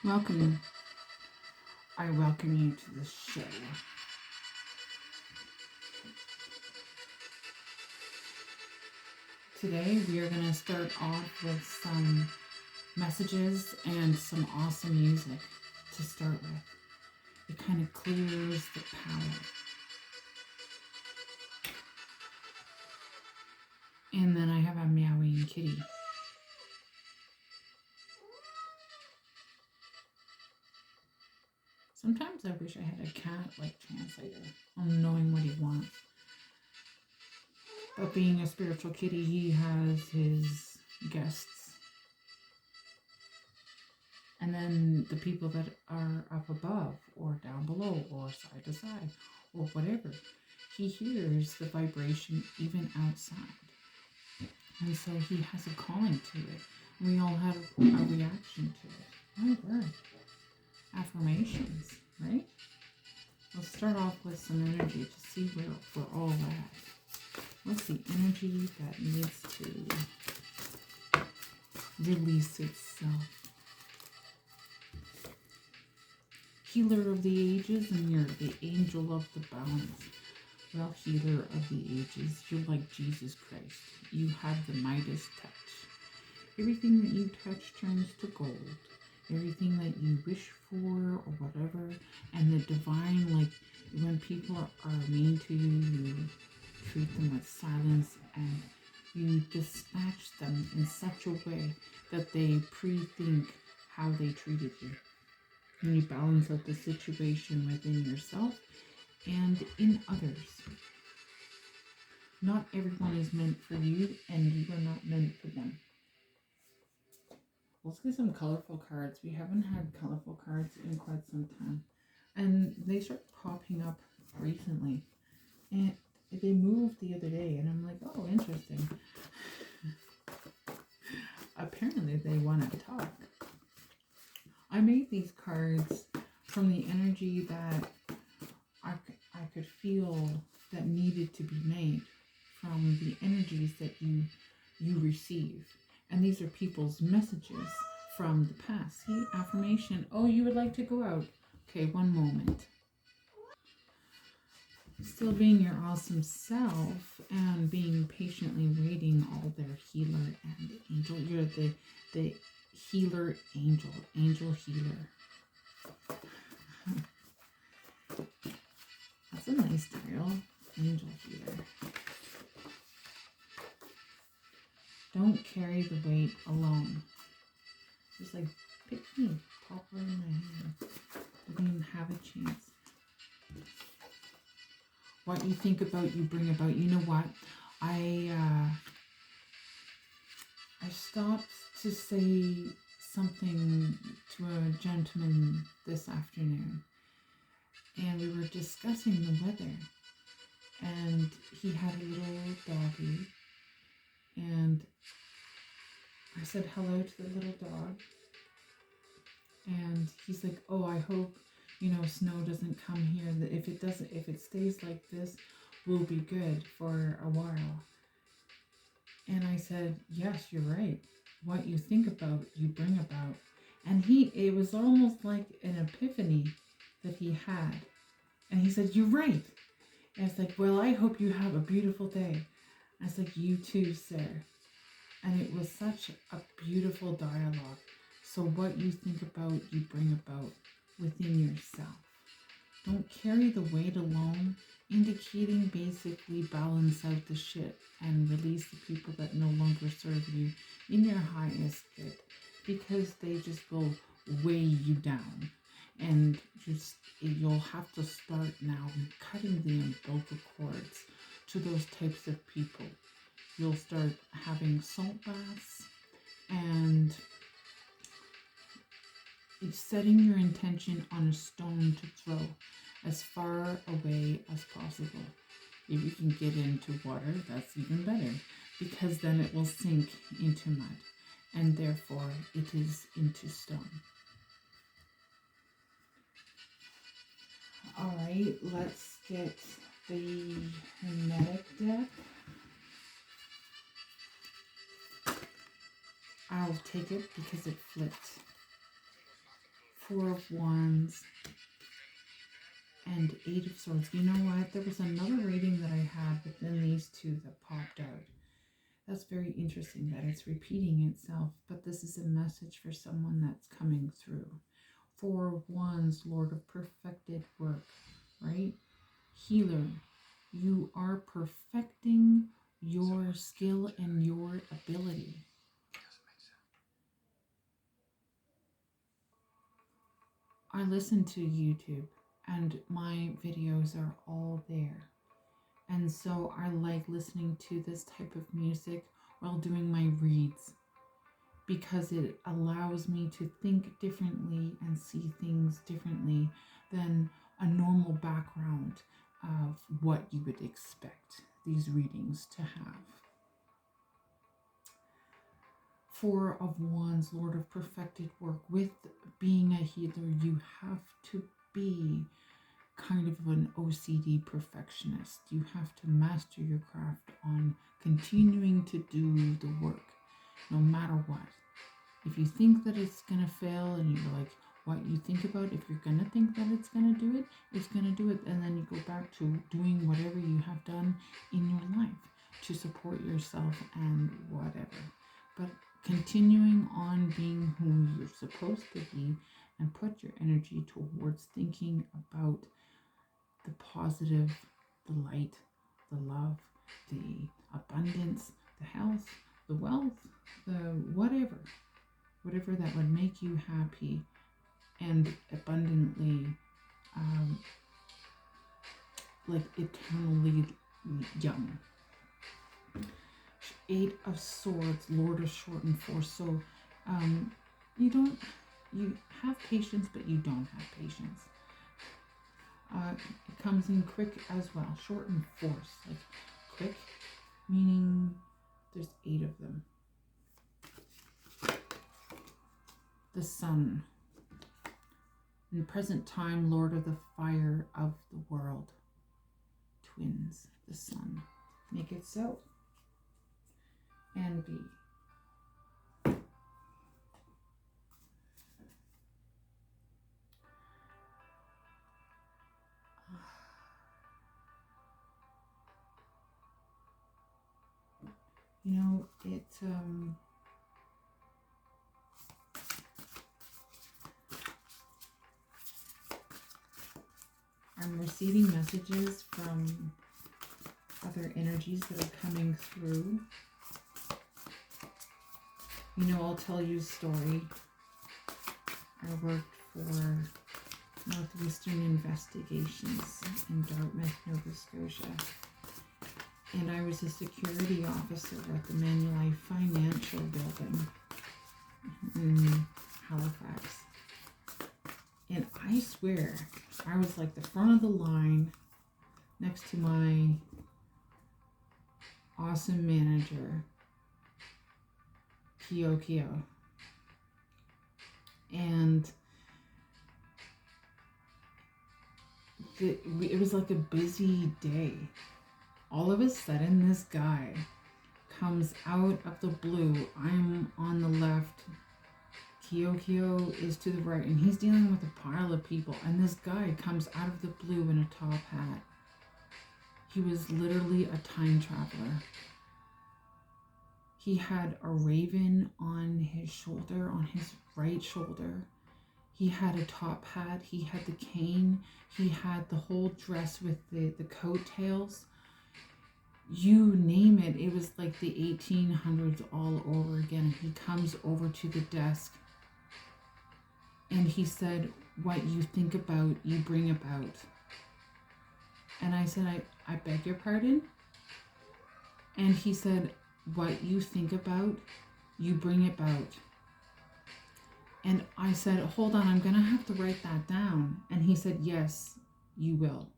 Welcome. I welcome you to the show. Today we are going to start off with some messages and some awesome music to start with. It kind of clears the palette. And then I have a meowing kitty. Sometimes I wish I had a cat like translator on knowing what he wants. But being a spiritual kitty, he has his guests. And then the people that are up above or down below or side to side or whatever, he hears the vibration even outside. And so he has a calling to it. We all have a reaction to it. My word. Affirmations, right? We'll start off with some energy to see where we're all at. What's the energy that needs to release itself? Healer of the ages, and you're the angel of the balance. Well, healer of the ages, you're like Jesus Christ. You have the Midas touch. Everything that you touch turns to gold. Everything that you wish for or whatever, and the divine, like when people are mean to you, you treat them with silence and you dispatch them in such a way that they pre-think how they treated you. And you balance out the situation within yourself and in others. Not everyone is meant for you, and you are not meant for them. Let's get some colorful cards. We haven't had colorful cards in quite some time. And they start popping up recently. And they moved the other day, and I'm like, oh, interesting. Apparently they want to talk. I made these cards from the energy that I could feel that needed to be made, from the energies that you receive. And these are people's messages from the past. See, affirmation. Oh, you would like to go out. Okay, one moment. Still being your awesome self and being patiently waiting all their healer and angel. You're the healer angel healer. That's a nice title, angel healer. Don't carry the weight alone. Just like, pick me, pop right in my hand. I don't even have a chance. What you think about, you bring about. You know what? I stopped to say something to a gentleman this afternoon, and we were discussing the weather, and he had a little doggy, and I said hello to the little dog, and he's like, oh, I hope, snow doesn't come here. That if it stays like this, we'll be good for a while. And I said, yes, you're right. What you think about, you bring about. And it was almost like an epiphany that he had. And he said, you're right. And it's like, well, I hope you have a beautiful day. I was like, you too, sir. And it was such a beautiful dialogue. So what you think about, you bring about within yourself. Don't carry the weight alone, indicating basically balance out the shit and release the people that no longer serve you in your highest good, because they just will weigh you down. And you'll have to start now cutting the umbilical cords to those types of people. You'll start having salt baths and setting your intention on a stone to throw as far away as possible. If you can get into water, that's even better, because then it will sink into mud, and therefore it is into stone. All right, let's get the Hermetic deck. I'll take it because it flipped. Four of Wands, and Eight of Swords. You know what? There was another reading that I had within these two that popped out. That's very interesting that it's repeating itself, but this is a message for someone that's coming through. Four of Wands, Lord of perfected work, right? Healer, you are perfecting your skill and your ability. I listen to YouTube and my videos are all there. And so I like listening to this type of music while doing my reads because it allows me to think differently and see things differently than a normal background of what you would expect these readings to have. Four of Wands, Lord of perfected work. With being a healer, you have to be kind of an OCD perfectionist. You have to master your craft on continuing to do the work, no matter what. If you think that it's going to fail and you're like, what you think about, if you're going to think that it's going to do it, it's going to do it. And then you go back to doing whatever you have done in your life to support yourself and whatever. But continuing on being who you're supposed to be and put your energy towards thinking about the positive, the light, the love, the abundance, the health, the wealth, the whatever that would make you happy and abundantly, like eternally young. Eight of Swords, Lord of Short and Force. So you have patience, but you don't have patience. It comes in quick as well. Short and force, like quick, meaning there's 8 of them. The Sun. In present time, Lord of the fire of the world. Twins, the Sun. Make it so. And be. You know, I'm receiving messages from other energies that are coming through. You know, I'll tell you a story. I worked for Northwestern Investigations in Dartmouth, Nova Scotia. And I was a security officer at the Manulife Financial Building in Halifax. And I swear, I was like the front of the line next to my awesome manager, Kyo. And it was like a busy day. All of a sudden, this guy comes out of the blue. I'm on the left. Kyo is to the right, and he's dealing with a pile of people. And this guy comes out of the blue in a top hat. He was literally a time traveler. He had a raven on his shoulder, on his right shoulder. He had a top hat. He had the cane. He had the whole dress with the coattails. You name it. It was like the 1800s all over again. He comes over to the desk and he said, what you think about, you bring about. And I said, I beg your pardon? And he said, what you think about, you bring about. And I said, hold on, I'm going to have to write that down. And he said, yes, you will.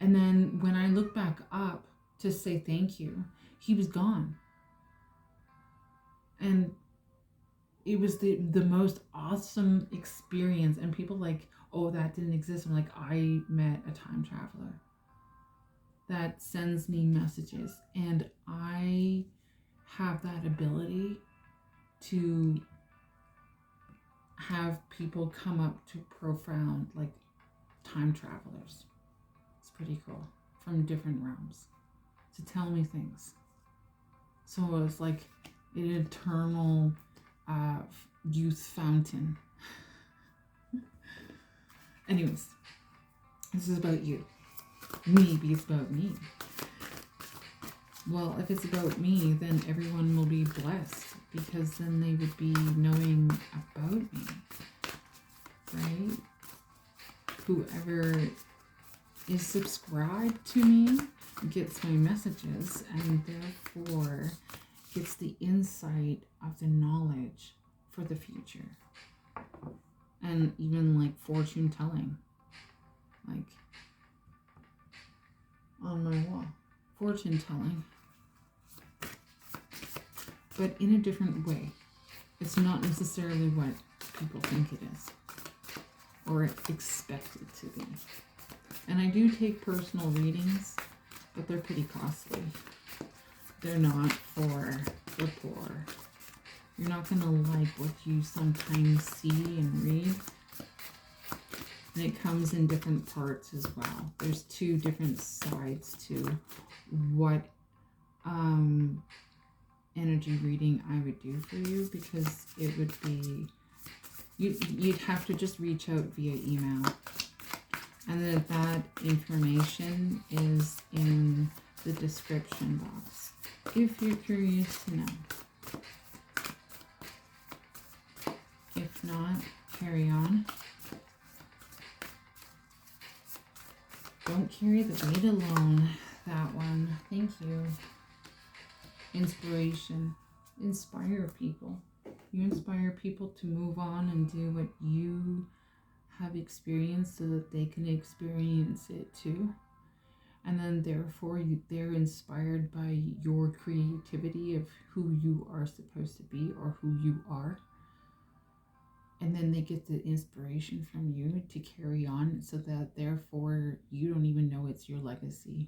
And then when I looked back up to say thank you, he was gone. And it was the most awesome experience. And people like, oh, that didn't exist. I'm like, I met a time traveler that sends me messages. And I have that ability to have people come up to profound, like time travelers. It's pretty cool, from different realms, to tell me things. So it's like an eternal youth fountain. Anyways, this is about you. Maybe it's about me. Well, if it's about me, then everyone will be blessed, because then they would be knowing about me, right? Whoever is subscribed to me gets my messages, and therefore gets the insight of the knowledge for the future. And even like fortune telling, like on my wall, fortune telling, but in a different way. It's not necessarily what people think it is or expect it to be. And I do take personal readings, but they're pretty costly. They're not for the poor. You're not going to like what you sometimes see and read. And it comes in different parts as well. There's two different sides to what energy reading I would do for you, because it would be, you'd have to just reach out via email. And that information is in the description box, if you're curious to know. If not, carry on. Don't carry the weight alone. That one. Thank you. Inspiration. Inspire people. You inspire people to move on and do what you have experienced, so that they can experience it too. And then therefore they're inspired by your creativity of who you are supposed to be, or who you are. And then they get the inspiration from you to carry on, so that therefore you don't even know it's your legacy.